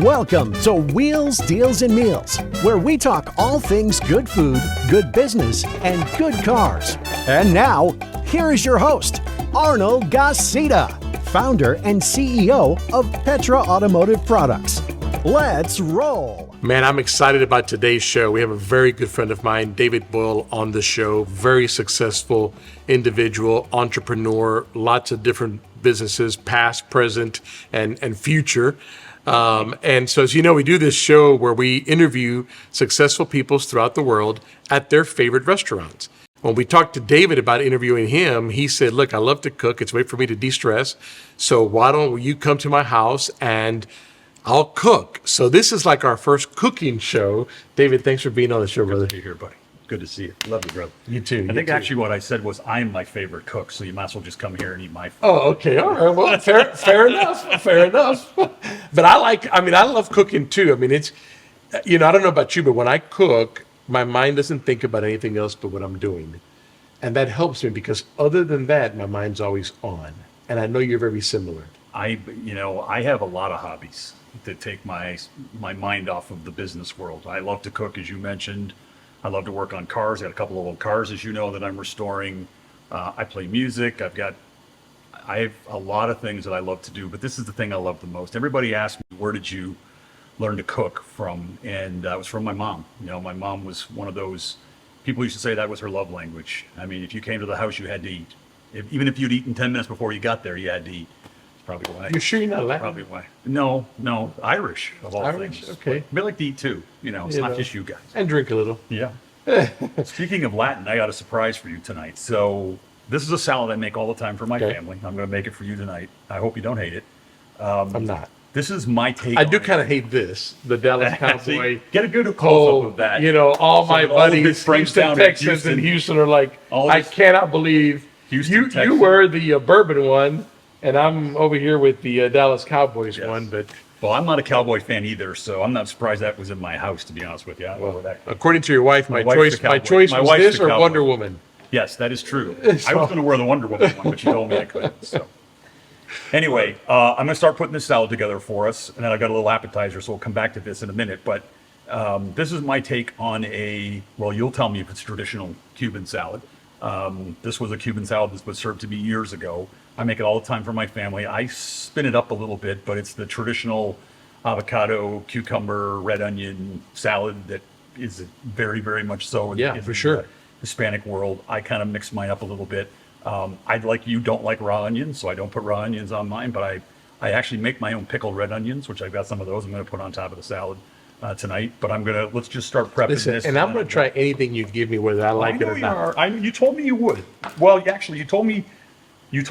Welcome to Wheels, Deals, and Meals, where we talk all things good food, good business, and good cars. And now, here is your host, Arnold Gassita, founder and CEO of Petra Automotive Products. Let's roll. Man, I'm excited about today's show. We have a very good friend of mine, David Boyle, on the show. Very successful individual, entrepreneur, lots of different businesses, past, present, and future. And so, as you know, we do this show where we interview successful people throughout the world at their favorite restaurants. When we talked to David about interviewing him, he said, look, I love to cook. It's a way for me to de-stress. So why don't you come to my house and I'll cook. So this is like our first cooking show. David, thanks for being on the show, brother. Good to be here, buddy. Good to see you. Love you, brother. You too. I think actually what I said was I'm my favorite cook, so you might as well just come here and eat my food. Oh, okay. All right. Well, fair enough. Fair enough. But I love cooking too. I mean, it's, I don't know about you, but when I cook, my mind doesn't think about anything else but what I'm doing. And that helps me because other than that, my mind's always on. And I know you're very similar. I have a lot of hobbies that take my mind off of the business world. I love to cook, as you mentioned. I love to work on cars. I got a couple of old cars, as you know, that I'm restoring. I play music. I have a lot of things that I love to do, but this is the thing I love the most. Everybody asks me, where did you learn to cook from? And it was from my mom. My mom was one of those people used to say that was her love language. I mean, if you came to the house, you had to eat. Even if you'd eaten 10 minutes before you got there, you had to eat. Probably why. You're sure you're not Latin? Probably why. No, Irish of all things. Okay. We like to eat too. It's not just you guys. And drink a little. Yeah. Speaking of Latin, I got a surprise for you tonight. So this is a salad I make all the time for my family. I'm going to make it for you tonight. I hope you don't hate it. I'm not. This is my take. I do kind of hate this. The Dallas Cowboy. Get a good close up of that. All my buddies, Houston, Texans, and Houston are like, I cannot believe Houston, you were the bourbon one. And I'm over here with the Dallas Cowboys one, but... Well, I'm not a Cowboy fan either, so I'm not surprised that was in my house, to be honest with you. According to your wife, my choice was this or Wonder Woman. Yes, that is true. I was going to wear the Wonder Woman one, but you told me I couldn't. So, anyway, I'm going to start putting this salad together for us, and then I've got a little appetizer, so we'll come back to this in a minute. But this is my take on you'll tell me if it's traditional Cuban salad. This was a Cuban salad that was served to me years ago. I make it all the time for my family. I spin it up a little bit, but it's the traditional avocado, cucumber, red onion salad that is very, very much so in the Hispanic world. I kind of mix mine up a little bit. You don't like raw onions, so I don't put raw onions on mine, but I actually make my own pickled red onions, which I've got some of those I'm going to put on top of the salad tonight. But let's just start prepping this. And I'm going to try anything you give me, whether I like it or not. You told me you would. Well, actually, you told me you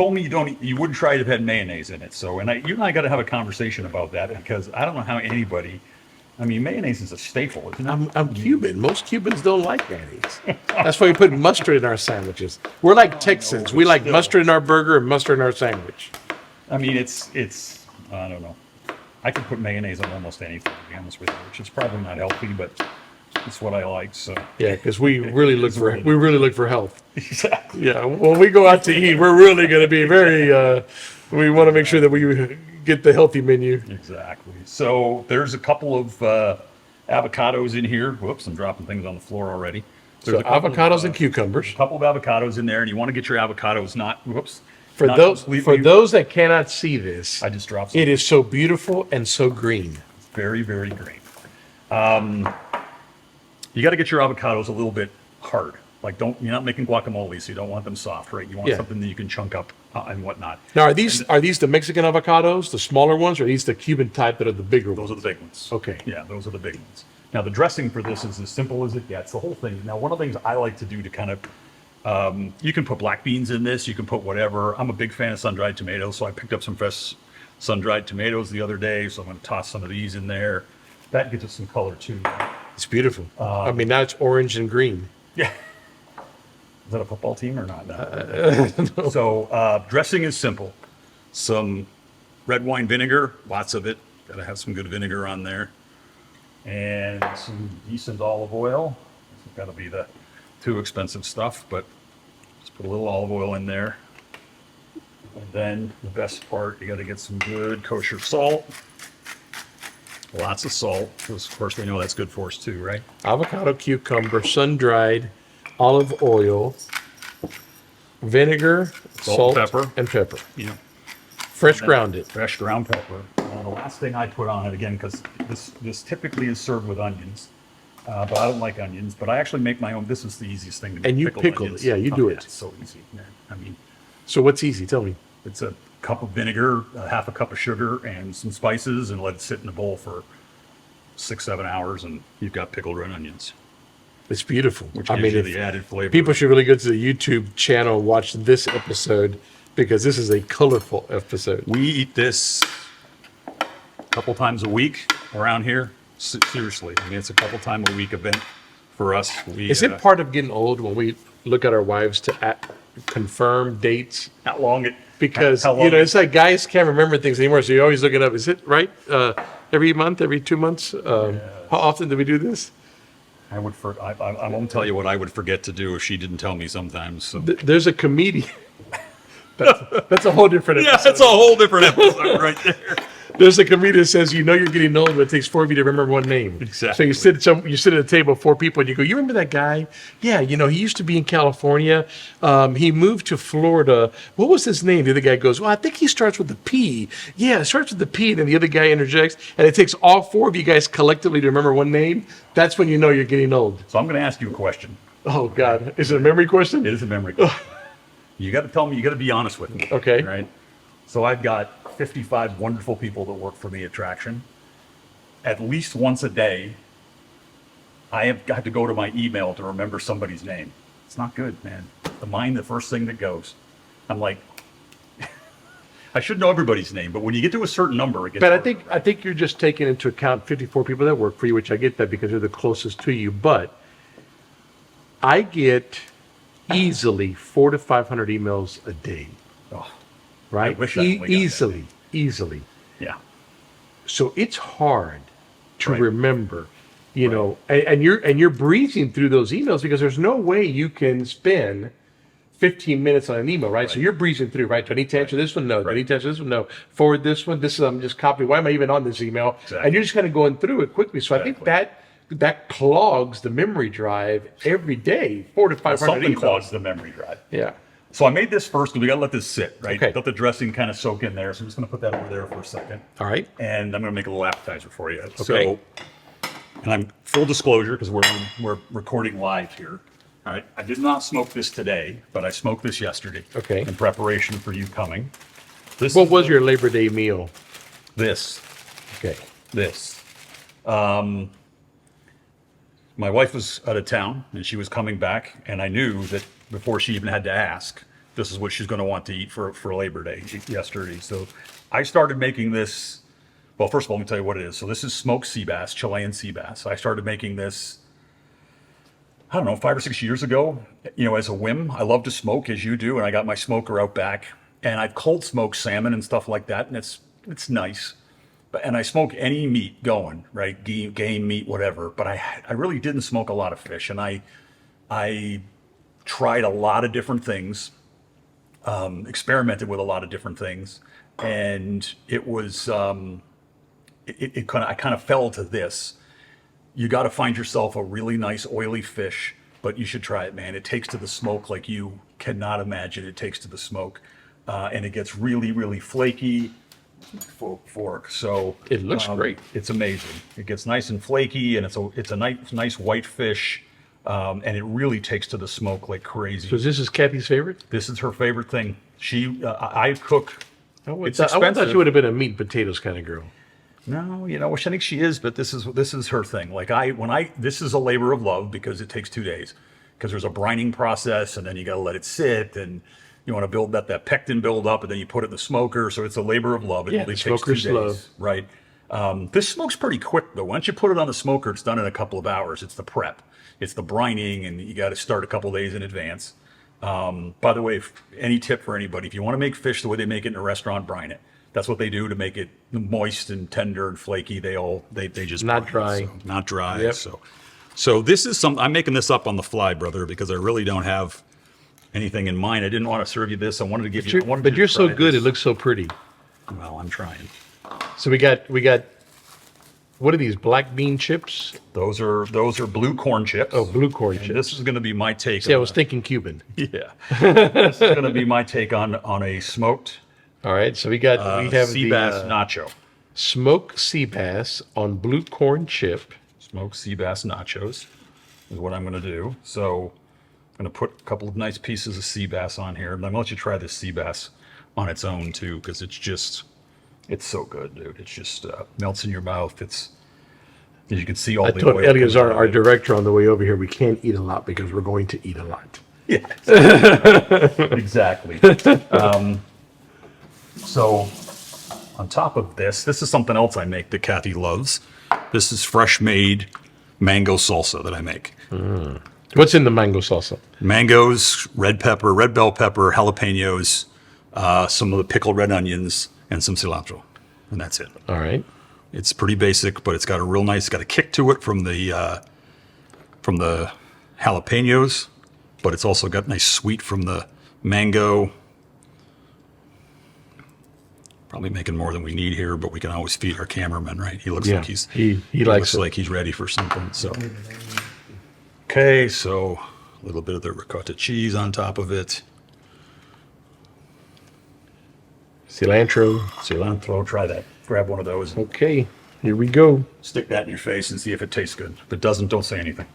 wouldn't try it if it had mayonnaise in it. So, you and I got to have a conversation about that because I don't know how mayonnaise is a staple, isn't it? I'm Cuban. Most Cubans don't like mayonnaise. That's why we put mustard in our sandwiches. We're like Texans. We like mustard in our burger and mustard in our sandwich. I mean, it's I don't know. I could put mayonnaise on almost anything, to be honest with you, which is probably not healthy, but it's what I like. So yeah, because we really look for health. Exactly. Yeah, when we go out to eat, we're really going to be very. We want to make sure that we get the healthy menu. Exactly. So there's a couple of avocados in here. Whoops, I'm dropping things on the floor already. There's avocados and cucumbers. A couple of avocados in there, and you want to get your avocados not. Whoops. For those that cannot see this, I just dropped some. It is so beautiful and so green. Very, very green. You got to get your avocados a little bit hard. You're not making guacamole, so you don't want them soft, right? You want something that you can chunk up and whatnot. Now, are these the Mexican avocados, the smaller ones, or are these the Cuban type that are the bigger ones? Those are the big ones. Okay. Yeah, those are the big ones. Now, the dressing for this is as simple as it gets. The whole thing. Now, one of the things I like to do to kind of, you can put black beans in this. You can put whatever. I'm a big fan of sun-dried tomatoes, so I picked up some fresh sun-dried tomatoes the other day, so I'm going to toss some of these in there. That gives it some color, too. It's beautiful. Now it's orange and green. Yeah. Is that a football team or not? No. So dressing is simple. Some red wine vinegar, lots of it. Got to have some good vinegar on there. And some decent olive oil. It's got to be the too expensive stuff, but just put a little olive oil in there. And then the best part, you got to get some good kosher salt. Lots of salt, because of course we know that's good for us too, right? Avocado, cucumber, sun-dried, olive oil, vinegar, salt, and pepper. Yeah. Fresh grounded. Fresh ground pepper. The last thing I put on it, again, because this typically is served with onions, but I don't like onions, but I actually make my own. This is the easiest thing to do. And you pickle it. Yeah, you do it. It's so easy. Man. I mean, So what's easy? Tell me. it's a cup of vinegar, a half a cup of sugar, and some spices, and let it sit in a bowl for 6-7 hours, and you've got pickled red onions, It's beautiful. which gives you the added flavor. People should really go to the YouTube channel and watch this episode because this is a colorful episode. We eat this a couple times a week around here. Seriously, I mean, it's a couple time a week event for us. Is it part of getting old when we look at our wives to confirm dates? how long it? Because, how long it's like guys can't remember things anymore, so you always look it up. Is it right? Every month, every 2 months? How often do we do this? I won't tell you what I would forget to do if she didn't tell me sometimes. So. There's a comedian. That's a whole different episode. Yeah, that's a whole different episode right there. There's a comedian that says, you're getting old, but it takes 4 of you to remember one name. Exactly. So you sit at a table of 4 people and you go, you remember that guy? Yeah, he used to be in California. He moved to Florida. What was his name? The other guy goes, well, I think he starts with the P. Yeah, it starts with the P. And then the other guy interjects. And it takes all 4 of you guys collectively to remember one name. That's when you know you're getting old. So I'm going to ask you a question. Oh, God. Is it a memory question? It is a memory question. You got to tell me, you got to be honest with me. Okay. Right? So I've got 55 wonderful people that work for me at Traxtion. At least once a day, I have got to go to my email to remember somebody's name. It's not good, man. The mind, the first thing that goes. I'm like, I should know everybody's name, but when you get to a certain number, it gets But harder. I think you're just taking into account 54 people that work for you, which I get that because they're the closest to you. But I get easily 400 to 500 emails a day. Oh, Right? I wish I only got that. Easily. yeah. So it's hard to Right. remember, and you're breezing through those emails because there's no way you can spend 15 minutes on an email, right? So you're breezing through, right? Do I need to answer this one? No. Do I need to answer this one? No. Forward this one. This is, I'm just copying. Why am I even on this email? Exactly. And you're just kind of going through it quickly. So I think Exactly. that clogs the memory drive every day, 400 to 500 Something emails. clogs the memory drive. Yeah. So I made this first because we got to let this sit, right? Okay. Let the dressing kind of soak in there. So I'm just going to put that over there for a second. All right. And I'm going to make a little appetizer for you. Okay. So, and I'm full disclosure because we're recording live here. All right. I did not smoke this today, but I smoked this yesterday. Okay. In preparation for you coming. This What is was your Labor Day meal? this? Okay. This. My wife was out of town and she was coming back, and I knew that before she even had to ask, this is what she's going to want to eat for Labor Day yesterday. So I started making this. Well, first of all, let me tell you what it is. So this is smoked sea bass, Chilean sea bass. I started making this, I don't know, 5 or 6 years ago, as a whim. I love to smoke as you do, and I got my smoker out back, and I've cold smoked salmon and stuff like that, and it's nice. And I smoke any meat going, right? Game meat, whatever. But I really didn't smoke a lot of fish. And I tried a lot of different things, experimented with a lot of different things. And it was, I kind of fell to this. You got to find yourself a really nice oily fish, but you should try it, man. It takes to the smoke like you cannot imagine it takes to the smoke. And it gets really, really flaky. Fork. So It looks great. It's amazing. It gets nice and flaky, and it's a nice white fish, and it really takes to the smoke like crazy. So this is Kathy's favorite? This is her favorite thing. I cook. It's I thought expensive. she would have been a meat and potatoes kind of girl. No, which I think she is, but this is her thing. Like this is a labor of love because it takes 2 days, because there's a brining process, and then you got to let it sit, and you want to build that pectin build up, and then you put it in the smoker. So it's a labor of love. It Yeah, really the takes 2 smoker's days, love. right? This smokes pretty quick though. Once you put it on the smoker, it's done in a couple of hours. It's the prep, it's the brining, and you got to start a couple days in advance. By the way, any tip for anybody: if you want to make fish the way they make it in a restaurant, brine it. That's what they do to make it moist and tender and flaky. They just Not brine it, dry. so, not dry. Yep. So this is I'm making this up on the fly, brother, because I really don't have anything in mind. I didn't want to serve you this. I wanted to give you. But you're so good. It looks so pretty. Well, I'm trying. So we got What are these, black bean chips? Those are blue corn chips. Oh, blue corn And chips. this is going to be my take. See, I on was thinking Cuban. Yeah. This is going to be my take on a smoked All right, so we have sea the bass nacho. smoked sea bass on blue corn chip. Smoked sea bass nachos is what I'm going to do. So I'm going to put a couple of nice pieces of sea bass on here. And I'm going to let you try this sea bass on its own too, because it's so good, dude. It just melts in your mouth. As you can see all I the told oil. Eleazar, our director, on the way over here, we can't eat a lot because we're going to eat a lot. Yeah, exactly. So on top of this is something else I make that Kathy loves. This is fresh made mango salsa that I make. What's in the mango salsa? Mangoes, red pepper, red bell pepper, jalapenos, some of the pickled red onions, and some cilantro. And that's it. All right. It's pretty basic, but it's got a kick to it from the jalapenos, but it's also got nice sweet from the mango. Probably making more than we need here, but we can always feed our cameraman, right? He looks like he looks likes it. like he's ready for something. So, okay, so a little bit of the ricotta cheese on top of it. Cilantro, try that. Grab one of those. Okay, here we go. Stick that in your face and see if it tastes good. If it doesn't, don't say anything.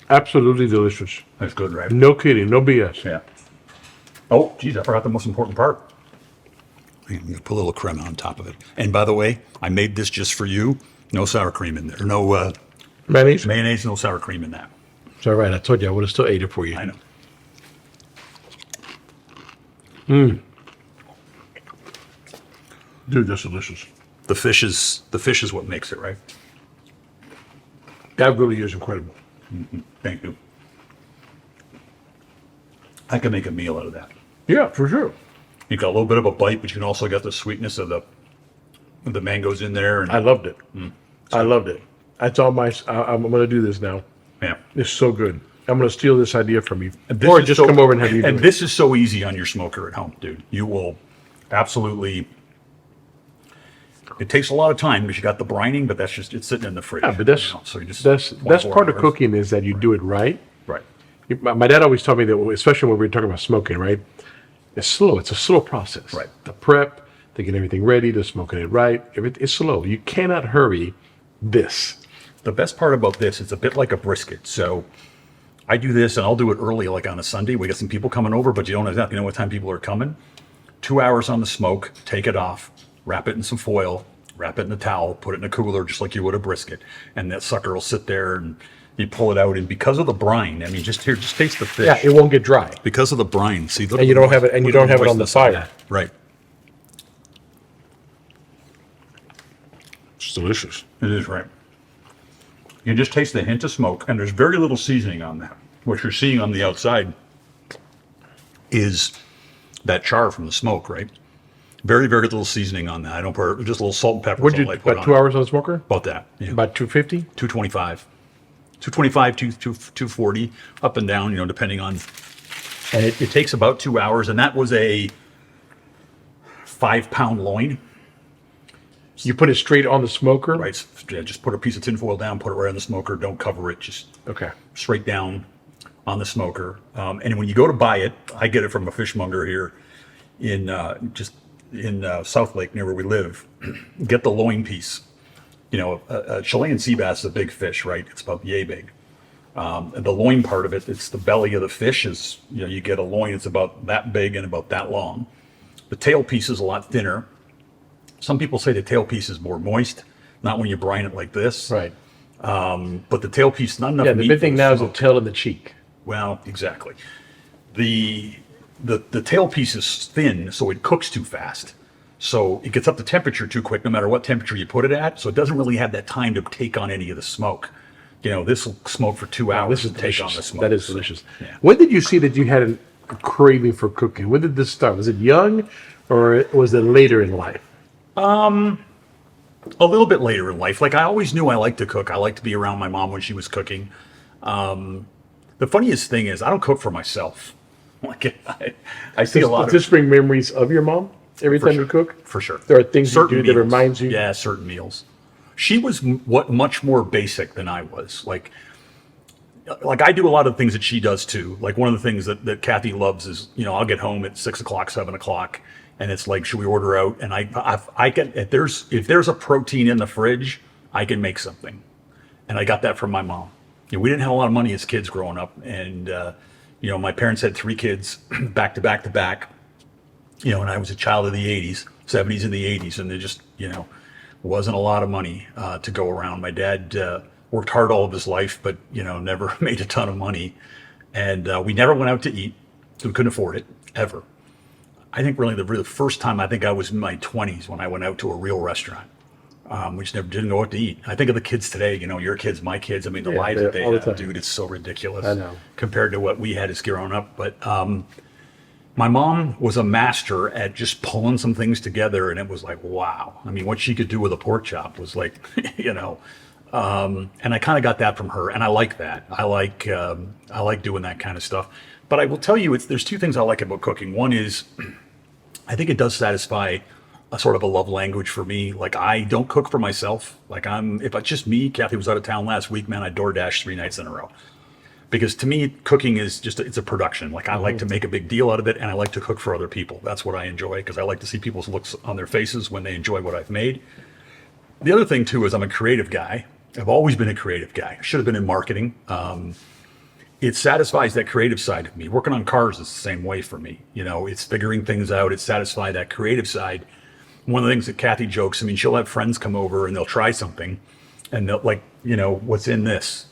Absolutely delicious. That's good, right? No kidding, no BS. Yeah. Oh, geez, I forgot the most important part. I'm going to put a little crema on top of it. And by the way, I made this just for you. No sour cream in there. No Mayonnaise? no sour cream in that. It's all right. I told you I would have still ate it for you. I know. Dude, that's delicious. The fish is what makes it, right? That really is incredible. Thank you. I can make a meal out of that. Yeah, for sure. You got a little bit of a bite, but you can also get the sweetness of the mangoes in there. And I loved it. I loved it. That's all I'm going to do this now. yeah. It's so good. I'm going to steal this idea from you. And this Or is just so- come over and have you do And it. this is so easy on your smoker at home, dude. You will absolutely. It takes a lot of time because you got the brining, but it's sitting in the fridge. Yeah, but that's you know, so you just that's 24 part of hours. cooking is that you do it right. Right. My dad always told me that, especially when we were talking about smoking, right? It's slow. It's a slow process. Right. The prep, to get everything ready, to smoking it right. It's slow. You cannot hurry this. The best part about this, it's a bit like a brisket. So I do this, and I'll do it early, like on a Sunday. We get some people coming over, but you don't exactly know what time people are coming. 2 hours on the smoke, take it off, wrap it in some foil, wrap it in a towel, put it in a cooler just like you would a brisket, and that sucker will sit there, and you pull it out. And because of the brine, I mean, just taste the fish. Yeah, it won't get dry. Because of the brine, see, look And you don't have it- and you look at don't have it on the moistness on fire. that. Right. It's delicious. It is, right. You just taste the hint of smoke, and there's very little seasoning on that. What you're seeing on the outside is that char from the smoke, right? Very, very little seasoning on that. I don't put just a little salt and pepper. What'd is you all I put about on 2 it. hours on the smoker? About that. Yeah. About 250? 225. 225, 240, up and down, depending on. And it takes about 2 hours, and that was a 5-pound loin. You put it straight on the smoker? Right. Yeah, just put a piece of tinfoil down, put it right on the smoker. Don't cover it. Just Okay. straight down on the smoker. And when you go to buy it, I get it from a fishmonger here in South Lake near where we live. Get the loin piece. A Chilean sea bass is a big fish, right? It's about yay big. And the loin part of it, it's the belly of the fish is, you get a loin, it's about that big and about that long. The tail piece is a lot thinner. Some people say the tail piece is more moist, not when you brine it like this. Right. But the tail piece, not enough Yeah, the meat big for thing now is the smoke. tail and the cheek. Well, exactly. The tail piece is thin, so it cooks too fast. So it gets up to temperature too quick, no matter what temperature you put it at. So it doesn't really have that time to take on any of the smoke. This will smoke for 2 hours. This is to take on the delicious. smoke. That is delicious. Yeah. When did you see that you had a craving for cooking? When did this start? Was it young or was it later in life? A little bit later in life. Like I always knew I liked to cook. I liked to be around my mom when she was cooking. The funniest thing is I don't cook for myself. Like I see a lot Does this bring memories of your mom every time sure. you cook? For sure. There are things Certain you do that meals. reminds you. Yeah, certain meals. She was much more basic than I was. Like I do a lot of things that she does too. Like one of the things that Kathy loves is, I'll get home at 6 o'clock, 7 o'clock, and it's like, should we order out? And I can, if there's a protein in the fridge, I can make something. And I got that from my mom. We didn't have a lot of money as kids growing up, and my parents had 3 kids back to back to back. And I was a child of the 80s, 70s and the 80s, and there just, wasn't a lot of money to go around. My dad worked hard all of his life, but, never made a ton of money. And we never went out to eat, so we couldn't afford it, ever. I think really the first time I think I was in my 20s when I went out to a real restaurant. We just never didn't go out to eat. I think of the kids today, your kids, my kids. I mean, the lives that they have, dude, it's so ridiculous. I know. Compared to what we had as growing up. But my mom was a master at just pulling some things together, and it was like, wow. I mean, what she could do with a pork chop was like, and I kind of got that from her, and I like that. I like doing that kind of stuff. But I will tell you, there's 2 things I like about cooking. One is, I think it does satisfy a sort of a love language for me. Like I don't cook for myself. Like if it's just me, Kathy was out of town last week, man, I DoorDash 3 nights in a row. Because to me, cooking is it's a production. Like I like to make a big deal out of it, and I like to cook for other people. That's what I enjoy, because I like to see people's looks on their faces when they enjoy what I've made. The other thing too is I'm a creative guy. I've always been a creative guy. I should have been in marketing. It satisfies that creative side of me. Working on cars is the same way for me. It's figuring things out. It satisfies that creative side. One of the things that Kathy jokes, I mean, she'll have friends come over and they'll try something, and they'll like, what's in this?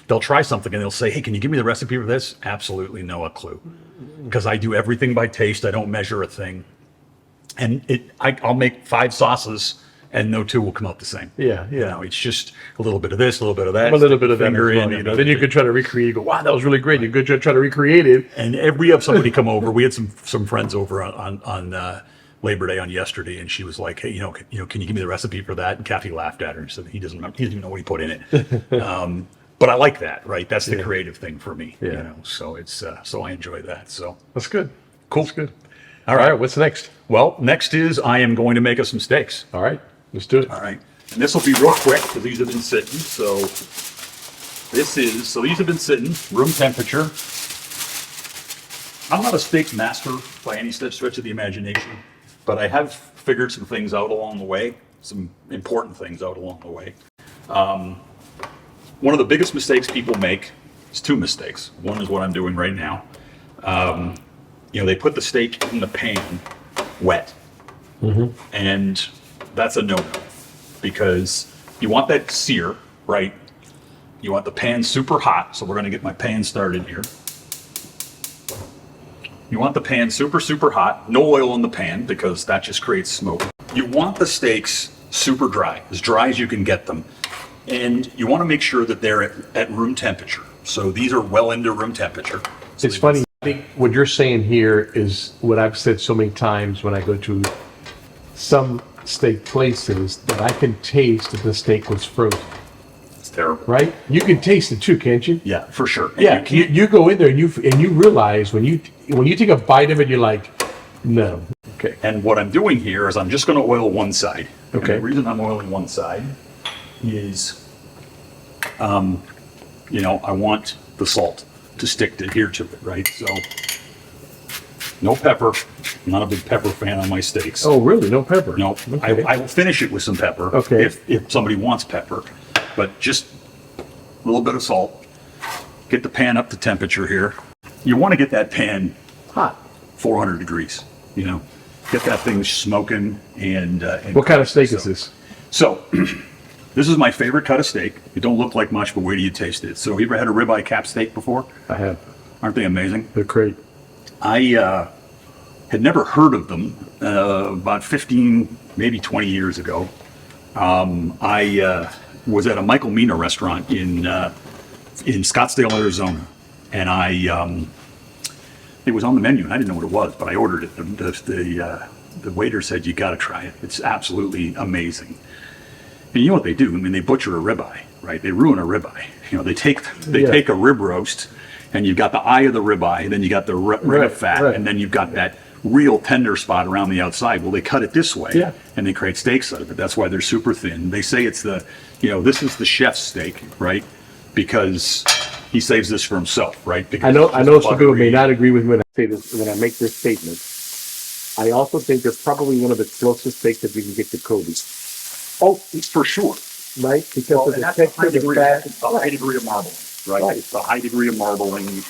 They'll try something and they'll say, hey, can you give me the recipe for this? Absolutely no a clue. Because I do everything by taste. I don't measure a thing. And I'll make 5 sauces and no 2 will come out the same. Yeah. It's just a little bit of this, a little bit of that. A little bit of that as finger well, in, Then you could try to recreate. You go, wow, that was really great. You could try to recreate it. And we have somebody come over. We had some friends over on Labor Day on yesterday, and she was like, hey, can you give me the recipe for that? And Kathy laughed at her and said he doesn't even know what he put in it. But I like that, right? That's the creative thing for me. So it's so I enjoy that. So That's good. Cool. That's good. All right. What's next? Well, next is I am going to make us some steaks. All right, let's do it. All right. And this will be real quick because these have been sitting. So these have been sitting room temperature. I'm not a steak master by any stretch of the imagination, but I have figured some things out along the way, some important things out along the way. One of the biggest mistakes people make is 2 mistakes. One is what I'm doing right now. They put the steak in the pan wet. And that's a no-no, because you want that sear, right? You want the pan super hot. So we're going to get my pan started here. You want the pan super, super hot. No oil in the pan because that just creates smoke. You want the steaks super dry as you can get them. And you want to make sure that they're at room temperature. So these are well into room temperature. So It's funny. I think what you're saying here is what I've said so many times when I go to some steak places, that I can taste that the steak was frozen. It's terrible. Right? You can taste it too, can't you? Yeah, for sure. And Yeah. You go in there and you realize when you take a bite of it, you're like, no. Okay. And what I'm doing here is I'm just going to oil one side. Okay. And the reason I'm oiling one side is, I want the salt to adhere to it, right? So, no pepper. I'm not a big pepper fan on my steaks. Oh, really? No pepper? No. Okay. I will finish it with some pepper. Okay. If somebody wants pepper, but just a little bit of salt. Get the pan up to temperature here. You want to get that pan Hot. 400 degrees. Get that thing smoking and What kind of steak is this? So, this is my favorite cut of steak. It don't look like much, but wait till you taste it. So, you ever had a ribeye cap steak before? I have. Aren't they amazing? They're great. I had never heard of them about 15, maybe 20 years ago. I was at a Michael Mina restaurant in Scottsdale, Arizona, and it was on the menu, and I didn't know what it was, but I ordered it. The waiter said, you got to try it. It's absolutely amazing. And you know what they do? I mean, they butcher a ribeye, right? They ruin a ribeye. They take a rib roast and you've got the eye of the ribeye, and then you got the ring of fat, and then you've got that real tender spot around the outside. Well, they cut it this way, and they create steaks out of it. That's why they're super thin. They say it's the, this is the chef's steak, right? Because he saves this for himself, right? Because I know some people may not agree with me when I say this, when I make this statement. I also think it's probably one of the closest steaks that you can get to Kobe. Oh, for sure. Right? Because of the texture, the fat. It's the high degree of marbling, right? It's the high degree of marbling. And,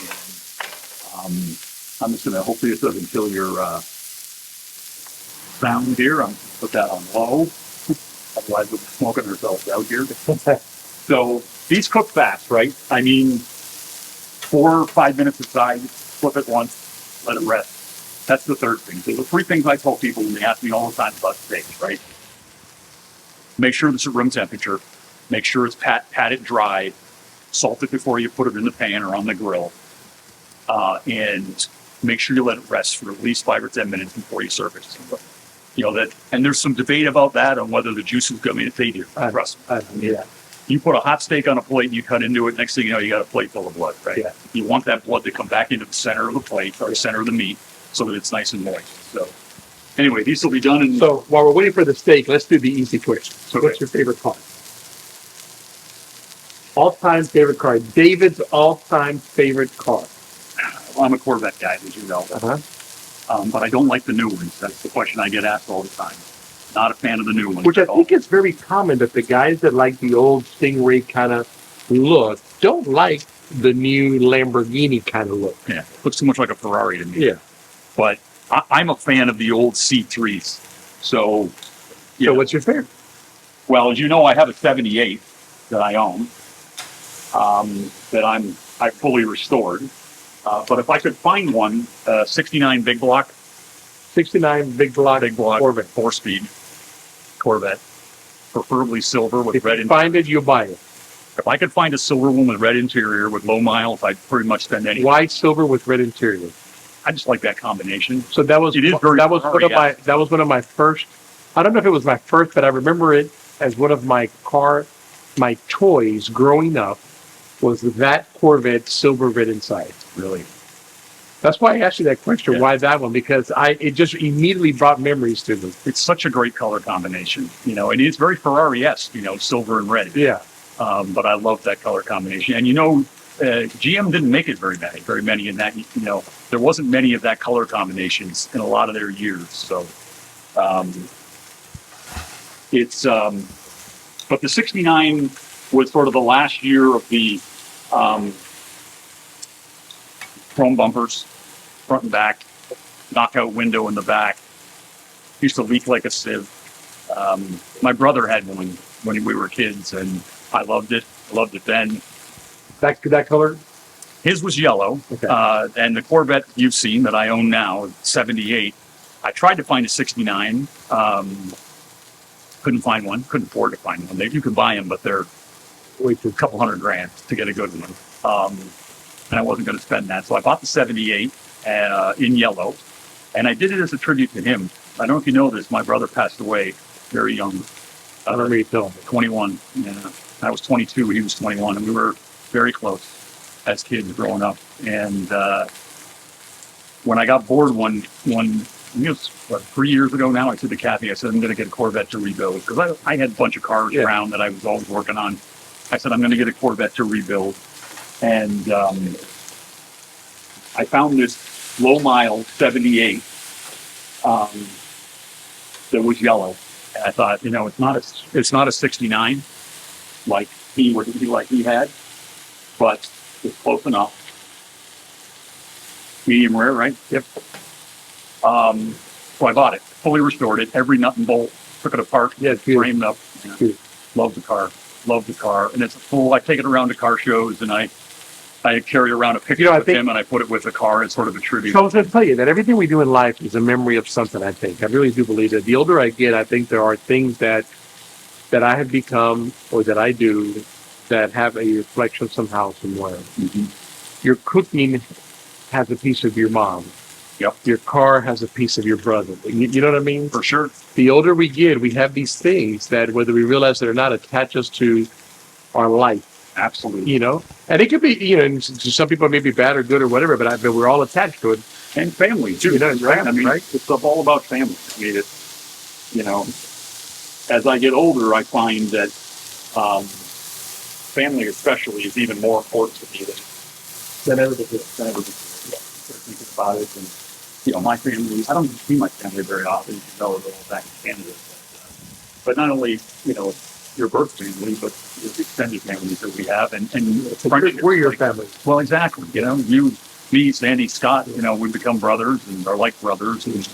I'm just gonna, hopefully it doesn't kill your sound here. I'm gonna put that on low. Otherwise we'll be smoking ourselves out here. So these cook fast, right? I mean, 4 or 5 minutes aside, flip it once, let it rest. That's the third thing. So the 3 things I tell people when they ask me all the time about steaks, right? Make sure it's at room temperature. Make sure it's patted dry. Salt it before you put it in the pan or on the grill. And make sure you let it rest for at least 5 or 10 minutes before you serve it. That, and there's some debate about that on whether the juice is good. I mean, they do. Trust me. You put a hot steak on a plate and you cut into it. Next thing you know, you got a plate full of blood, right? Yeah. You want that blood to come back into the center of the plate or the center of the meat so that it's nice and moist. So anyway, these will be done in. So while we're waiting for the steak, let's do the easy question. So what's your favorite car? All-time favorite car. David's all-time favorite car. Well, I'm a Corvette guy, as you know. But I don't like the new ones. That's the question I get asked all the time. Not a fan of the new ones. Which I think is very common that the guys that like the old Stingray kind of look don't like the new Lamborghini kind of look. Yeah, looks too much like a Ferrari to me. Yeah. But I'm a fan of the old C3s. So what's your favorite? Well, as you know, I have a 78 that I own that I fully restored. But if I could find one, 69 big block. 69 big block Corvette. 4-speed Corvette. Preferably silver with red interior. If you find it, you buy it. If I could find a silver one with red interior with low miles, I'd pretty much spend anything. Why silver with red interior? I just like that combination. So that was one of my first. I don't know if it was my first, but I remember it as one of my toys growing up was that Corvette silver red inside. Really? That's why I asked you that question. Why that one? Because it just immediately brought memories to me. It's such a great color combination, and it's very Ferrari-esque, silver and red. Yeah. But I love that color combination. And GM didn't make it very many in that, there wasn't many of that color combinations in a lot of their years. So but the 69 was sort of the last year of the chrome bumpers, front and back, knockout window in the back. Used to leak like a sieve. My brother had one when we were kids, and I loved it. I loved it then. That color? His was yellow. Okay. And the Corvette you've seen that I own now, 78, I tried to find a 69. Couldn't find one. Couldn't afford to find one. You could buy them, but they're a couple $100,000 to get a good one. And I wasn't going to spend that. So I bought the 78 in yellow. And I did it as a tribute to him. I don't know if you know this. My brother passed away very young. I remember you telling me. 21. Yeah. I was 22. He was 21. And we were very close as kids growing up. And when I got bored one I guess, 3 years ago now, I said to Kathy, I said, I'm going to get a Corvette to rebuild. Because I had a bunch of cars around that I was always working on. I said, I'm going to get a Corvette to rebuild. And I found this low-mile 78 that was yellow. And I thought, it's not a 69 like he had, but it's close enough. Medium rare, right? Yep. So I bought it, fully restored it, every nut and bolt, took it apart, framed up. Love the car. And it's I take it around to car shows, and I carry around a picture of him, and I put it with the car as sort of a tribute. So I was going to tell you that everything we do in life is a memory of something, I think. I really do believe that. The older I get, I think there are things that I have become or that I do that have a reflection somehow somewhere. Mm-hmm. Your cooking has a piece of your mom. Yep. Your car has a piece of your brother. You know what I mean? For sure. The older we get, we have these things that, whether we realize it or not, attach us to our life. Absolutely. you know, and it could be, you know, and some people may be bad or good or whatever, but we're all attached to it. And family too. You know, Right? I mean, right? it's all about family. I mean, it's, you know, as I get older, I find that family especially is even more important to me than ever before. Than ever before. Yeah. Start thinking about it, and you know, my family. I don't see my family very often. You know, they're all back in Canada. But not only, you know, your birth family, but the extended families that we have, and We're your family. well, exactly. You know, you, me, Sandy, Scott. You know, we become brothers and are like brothers. And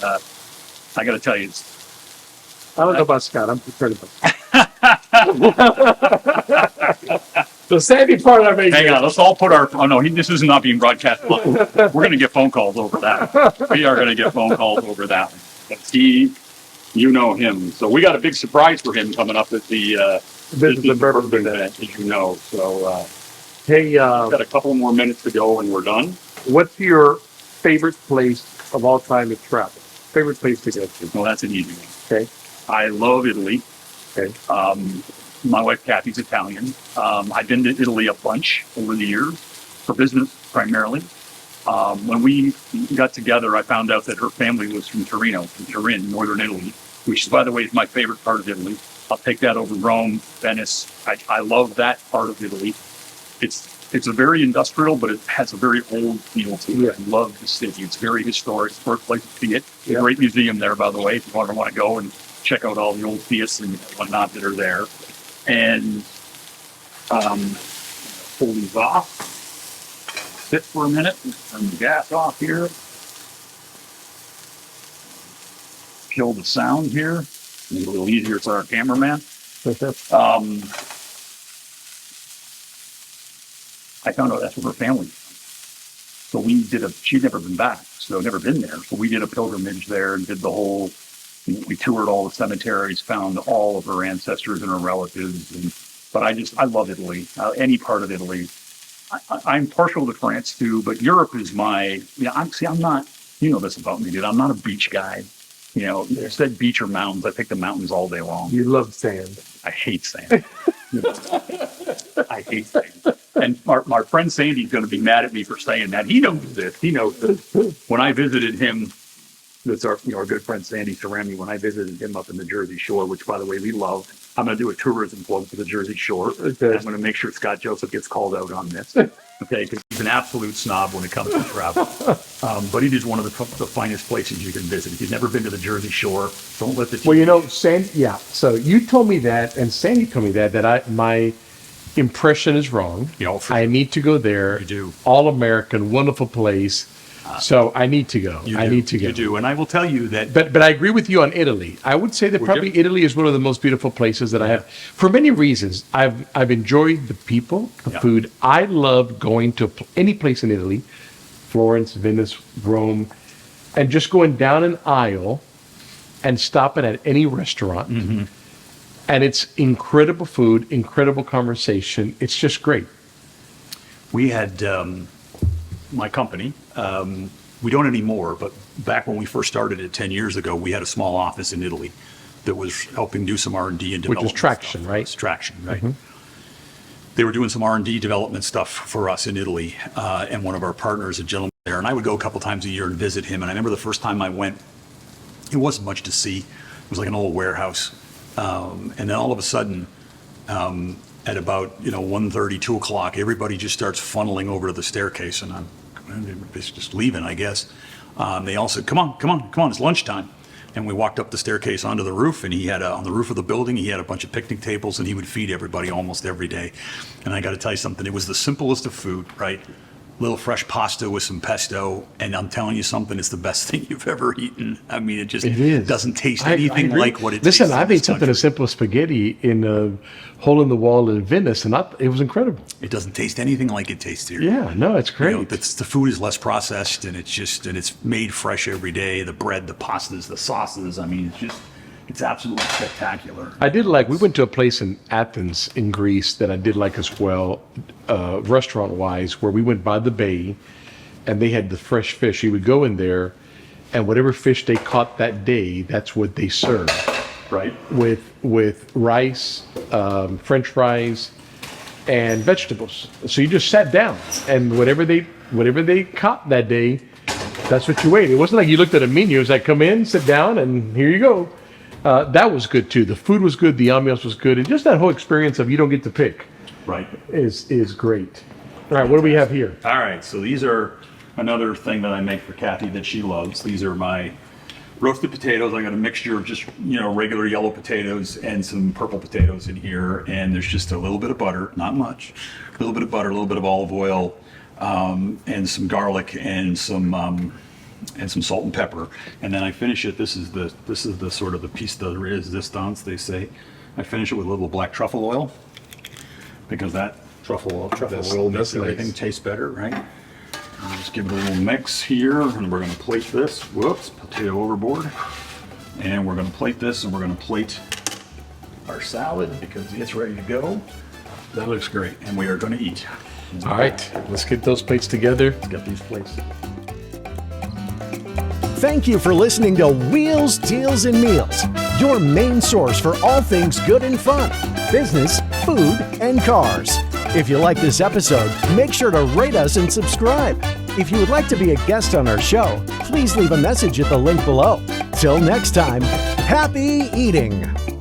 I got to tell you, I don't know about Scott. I'm concerned about the Sandy part I made. hang on, let's all put our. Oh no, this is not being broadcast live. We're going to get phone calls over that. We are going to get phone calls over that. But you know him, so we got a big surprise for him coming up at the Business and Bourbon event, as you know. So Hey, we've got a couple more minutes to go, and we're done. what's your favorite place of all time to travel? Favorite place to go to? Well, that's an easy one. Okay. I love Italy. Okay. My wife Kathy's Italian. I've been to Italy a bunch over the years for business primarily. When we got together, I found out that her family was from Turin, northern Italy, which, by the way, is my favorite part of Italy. I'll take that over Rome, Venice. I love that part of Italy. It's a very industrial, but it has a very old feel to it. Yeah. I love the city. It's very historic. It's a birthplace of Fiat. Yeah. A great museum there, by the way, if you want to go and check out all the old Fiats and whatnot that are there. And pull these off. Sit for a minute and turn the gas off here. Kill the sound here. Make it a little easier for our cameraman. I found out that's where her family is. So she'd never been back, so never been there. So we did a pilgrimage there and did the whole, we toured all the cemeteries, found all of her ancestors and her relatives. But I love Italy, any part of Italy. I'm partial to France too, but Europe is I'm not, you know this about me, dude. I'm not a beach guy. You know, instead beach or mountains, I pick the mountains all day long. You love sand. I hate sand. I hate sand. And my friend Sandy's going to be mad at me for saying that. He knows this. He knows this. When I visited him, that's our good friend Sandy Cerami. When I visited him up in the Jersey Shore, which by the way we loved, I'm going to do a tourism plug for the Jersey Shore. Okay. I'm going to make sure Scott Joseph gets called out on this. Okay, because he's an absolute snob when it comes to travel. But it is one of the finest places you can visit. If you've never been to the Jersey Shore, don't let the Well, you know, Sandy. Yeah. So you told me that, and Sandy told me that my impression is wrong. You know, I need to go there. You do. All American, wonderful place. So I need to go. I need to go. You do, and I will tell you that. But I agree with you on Italy. I would say that probably Italy is one of the most beautiful places that I have for many reasons. I've enjoyed the people, the food. I love going to any place in Italy, Florence, Venice, Rome, and just going down an aisle and stopping at any restaurant. Mm-hmm. And it's incredible food, incredible conversation. It's just great. We had my company. We don't anymore, but back when we first started it 10 years ago, we had a small office in Italy that was helping do some R&D and development. Which was Traxtion, stuff. right? It's Traxtion, right? Mm-hmm. They were doing some R&D development stuff for us in Italy, and one of our partners, a gentleman there, and I would go a couple times a year and visit him. And I remember the first time I went, it wasn't much to see. It was like an old warehouse. And then all of a sudden, at about 1:30, 2 o'clock, everybody just starts funneling over to the staircase, and it's just leaving, I guess. They all said, come on, it's lunchtime. And we walked up the staircase onto the roof, and he had on the roof of the building, he had a bunch of picnic tables, and he would feed everybody almost every day. And I got to tell you something, it was the simplest of food, right? Little fresh pasta with some pesto, and I'm telling you something, it's the best thing you've ever eaten. I mean, it doesn't taste anything like what it tastes. Listen, I've ate something as simple as spaghetti in a hole in the wall in Venice, and it was incredible. It doesn't taste anything like it tastes here. Yeah, no, it's great. The food is less processed, and it's made fresh every day. The bread, the pastas, the sauces. I mean, it's absolutely spectacular. We went to a place in Athens in Greece that I did like as well, restaurant-wise, where we went by the bay, and they had the fresh fish. You would go in there, and whatever fish they caught that day, that's what they served. Right. With rice, French fries, and vegetables. So you just sat down, and whatever they caught that day, that's what you ate. It wasn't like you looked at a menu. It was like, come in, sit down, and here you go. That was good too. The food was good, the ambiance was good, and just that whole experience of you don't get to pick Right. is great. All right, what do we have here? All right, so these are another thing that I make for Kathy that she loves. These are my roasted potatoes. I got a mixture of just, regular yellow potatoes and some purple potatoes in here. And there's just a little bit of butter, not much, a little bit of butter, a little bit of olive oil, and some garlic and some salt and pepper. And then I finish it. This is the sort of the piece de resistance, they say. I finish it with a little black truffle oil, because that truffle oil makes everything taste better, right? And just give it a little mix here, and we're going to plate this. Whoops, potato overboard. And we're going to plate this, and we're going to plate our salad because it's ready to go. That looks great. And we are going to eat. All right, let's get those plates together. Let's get these plates. Thank you for listening to Wheels, Deals, and Meals, your main source for all things good and fun, business, food, and cars. If you like this episode, make sure to rate us and subscribe. If you would like to be a guest on our show, please leave a message at the link below. Till next time, happy eating!